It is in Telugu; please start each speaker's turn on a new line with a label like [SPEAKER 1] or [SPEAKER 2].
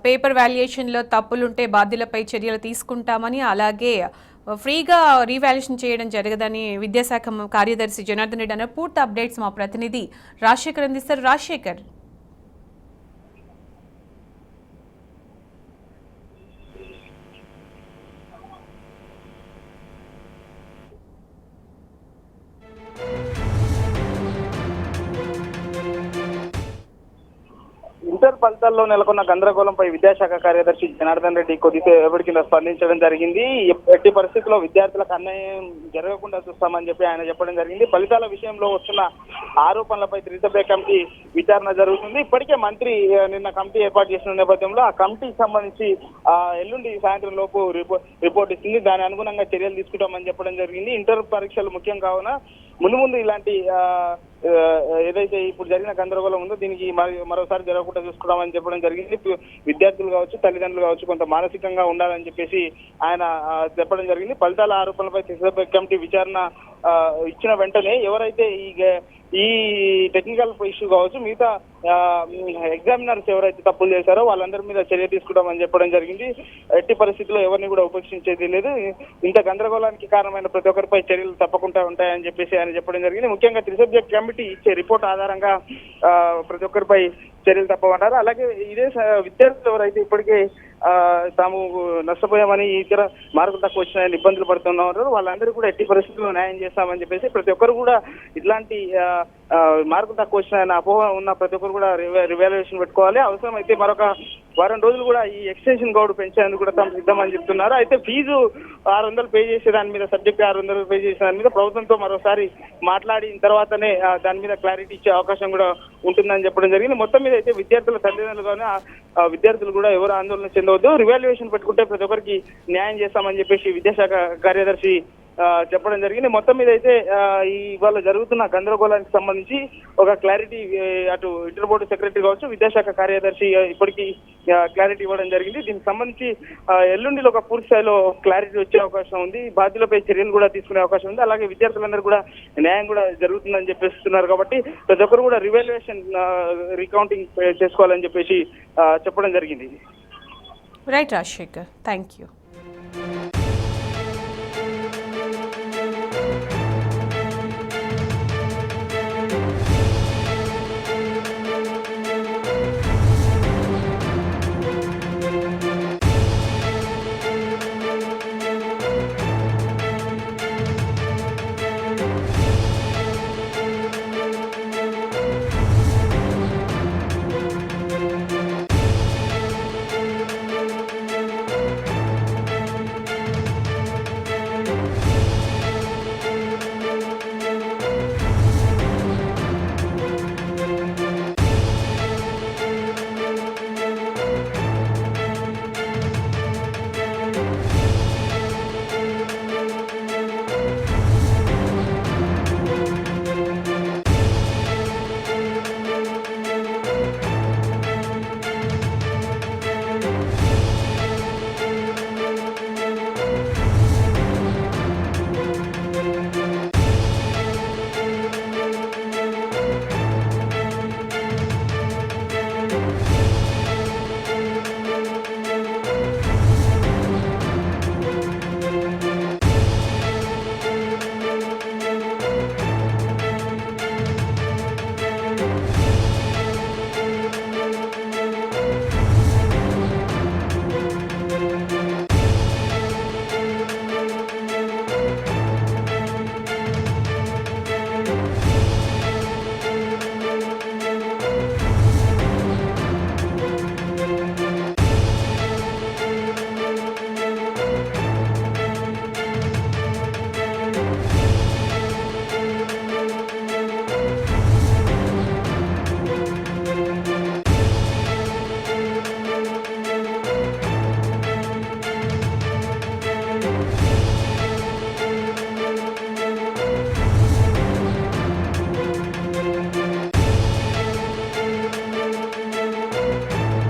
[SPEAKER 1] పేపర్ వాల్యుయేషన్లో తప్పులుంటే బాధ్యులపై చర్యలు తీసుకుంటామని, అలాగే ఫ్రీగా రీవాల్యుయేషన్ చేయడం జరగదని విద్యాశాఖ కార్యదర్శి జనార్దన్ రెడ్డి అన్నారు. పూర్తి అప్డేట్స్ మా ప్రతినిధి రాజశేఖర్ అందిస్తారు. రాజశేఖర్,
[SPEAKER 2] ఇంటర్ ఫలితాల్లో నెలకొన్న గందరగోళంపై విద్యాశాఖ కార్యదర్శి జనార్దన్ రెడ్డి కొద్దిసేపటి కింద స్పందించడం జరిగింది. ఎట్టి పరిస్థితుల్లో విద్యార్థులకు అన్యాయం జరగకుండా చూస్తామని చెప్పి ఆయన చెప్పడం జరిగింది. ఫలితాల విషయంలో వస్తున్న ఆరోపణలపై త్రిసభ్య కమిటీ విచారణ జరుగుతుంది. ఇప్పటికే మంత్రి నిన్న కమిటీ ఏర్పాటు చేసిన నేపథ్యంలో ఆ కమిటీకి సంబంధించి ఎల్లుండి సాయంత్రం లోపు రిపోర్ట్ ఇస్తుంది. దాని అనుగుణంగా చర్యలు తీసుకుంటామని చెప్పడం జరిగింది. ఇంటర్ పరీక్షలు ముఖ్యం కావున ముందు ఇలాంటి ఏదైతే ఇప్పుడు జరిగిన గందరగోళం ఉందో దీనికి మరోసారి జరగకుండా చూసుకోవడామని చెప్పడం జరిగింది. విద్యార్థులు కావచ్చు, తల్లిదండ్రులు కావచ్చు, కొంత మానసికంగా ఉండాలని చెప్పేసి ఆయన చెప్పడం జరిగింది. ఫలితాల ఆరోపణలపై త్రిసభ్య కమిటీ విచారణ ఇచ్చిన వెంటనే ఎవరైతే ఈ టెక్నికల్ ఇష్యూ కావచ్చు, మిగతా ఎగ్జామినర్స్ ఎవరైతే తప్పులు చేశారో వాళ్ళందరి మీద చర్య తీసుకుంటామని చెప్పడం జరిగింది. ఎట్టి పరిస్థితుల్లో ఎవరిని కూడా ఉపేక్షించేది లేదు. ఇంత గందరగోళానికి కారణమైన ప్రతి ఒక్కరిపై చర్యలు తప్పకుండా ఉంటాయని చెప్పేసి ఆయన చెప్పడం జరిగింది. ముఖ్యంగా త్రిసభ్య కమిటీ ఇచ్చే రిపోర్ట్ ఆధారంగా ప్రతి ఒక్కరిపై చర్యలు తప్పమంటారు. అలాగే ఇదే విద్యార్థులు ఎవరైతే ఇప్పటికే తాము నష్టపోయామని ఇతర మార్కులు తక్కువ వచ్చినాయని ఇబ్బందులు పడుతున్నారు వాళ్ళందరూ కూడా ఎట్టి పరిస్థితుల్లో న్యాయం చేస్తామని చెప్పేసి ప్రతి ఒక్కరు కూడా ఇట్లాంటి మార్కులు తక్కువ వచ్చినాయని అపోహ ఉన్న ప్రతి ఒక్కరు కూడా రివాల్యుయేషన్ పెట్టుకోవాలి. అవసరమైతే మరొక వారం రోజులు కూడా ఈ ఎక్స్టెన్షన్ గౌడ్ పెంచేందుకు కూడా తాము సిద్ధమని చెప్తున్నారు. అయితే ఫీజు 600 పే చేసే దాని మీద, సబ్జెక్ట్ 600 పే చేసే దాని మీద ప్రభుత్వంతో మరోసారి మాట్లాడిన తర్వాతనే దాని మీద క్లారిటీ ఇచ్చే అవకాశం కూడా ఉంటుందని చెప్పడం జరిగింది. మొత్తం మీద అయితే విద్యార్థుల తల్లిదండ్రులుగానే విద్యార్థులు కూడా ఎవరు ఆందోళన చెందవద్దు, రివాల్యుయేషన్ పెట్టుకుంటే ప్రతి ఒక్కరికి న్యాయం చేస్తామని చెప్పేసి విద్యాశాఖ కార్యదర్శి చెప్పడం జరిగింది. మొత్తం మీద అయితే ఇవాళ జరుగుతున్న గందరగోళానికి సంబంధించి ఒక క్లారిటీ అటు ఇంటర్ బోర్డు సెక్రటరీ కావచ్చు, విద్యాశాఖ కార్యదర్శి ఇప్పటికీ క్లారిటీ ఇవ్వడం జరిగింది. దీనికి సంబంధించి ఎల్లుండిలో ఒక పూర్తి స్థాయిలో క్లారిటీ వచ్చే అవకాశం ఉంది. బాధ్యులపై చర్యలు కూడా తీసుకునే అవకాశం ఉంది. అలాగే విద్యార్థులందరూ కూడా న్యాయం కూడా జరుగుతుందని చెప్పేస్తున్నారు. కాబట్టి ప్రతి ఒక్కరు కూడా రివాల్యుయేషన్ రీకౌంటింగ్ చేసుకోవాలని చెప్పేసి చెప్పడం జరిగింది.
[SPEAKER 1] Right Rajasekhar, thank you.